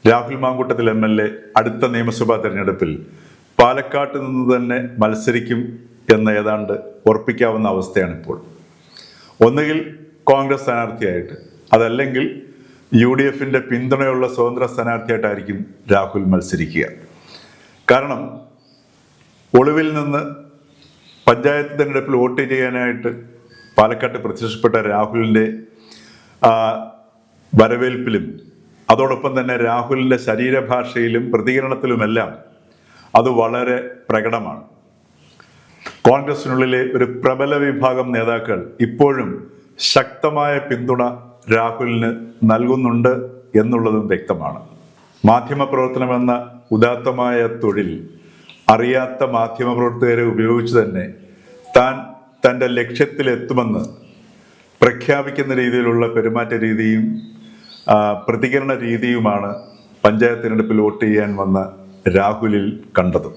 Rahul Mamkootathil MLA അടുത്ത നിയമസഭാ തെരഞ്ഞെടുപ്പിൽ പാലക്കാട്ട് നിന്ന് തന്നെ മത്സരിക്കും എന്ന് ഏതാണ്ട് ഉറപ്പിക്കാവുന്ന അവസ്ഥയാണിപ്പോൾ. ഒന്നുകിൽ കോൺഗ്രസ് സ്ഥാനാർത്ഥിയായിട്ട്, അതല്ലെങ്കിൽ UDFന്റെ പിന്തുണയുള്ള സ്വതന്ത്ര സ്ഥാനാർത്ഥിയായിട്ടായിരിക്കും രാഹുൽ മത്സരിക്കുക. കാരണം ഒളിവിൽ നിന്ന് പഞ്ചായത്ത് തെരഞ്ഞെടുപ്പിൽ വോട്ട് ചെയ്യാനായിട്ട് പാലക്കാട്ട് പ്രത്യക്ഷപ്പെട്ട രാഹുലിൻ്റെ വരവേൽപ്പിലും അതോടൊപ്പം തന്നെ രാഹുലിൻ്റെ ശരീരഭാഷയിലും പ്രതികരണത്തിലുമെല്ലാം അത് വളരെ പ്രകടമാണ്. കോൺഗ്രസിനുള്ളിലെ ഒരു പ്രബല വിഭാഗം നേതാക്കൾ ഇപ്പോഴും ശക്തമായ പിന്തുണ രാഹുലിന് നൽകുന്നുണ്ട് എന്നുള്ളതും വ്യക്തമാണ്. മാധ്യമപ്രവർത്തനമെന്ന ഉദാത്തമായ തൊഴിൽ അറിയാത്ത മാധ്യമപ്രവർത്തകരെ ഉപയോഗിച്ച് തന്നെ താൻ തൻ്റെ ലക്ഷ്യത്തിലെത്തുമെന്ന് പ്രഖ്യാപിക്കുന്ന രീതിയിലുള്ള പെരുമാറ്റ രീതിയും പ്രതികരണ രീതിയുമാണ് പഞ്ചായത്ത് തിരഞ്ഞെടുപ്പിൽ വോട്ട് ചെയ്യാൻ വന്ന രാഹുലിൽ കണ്ടത്.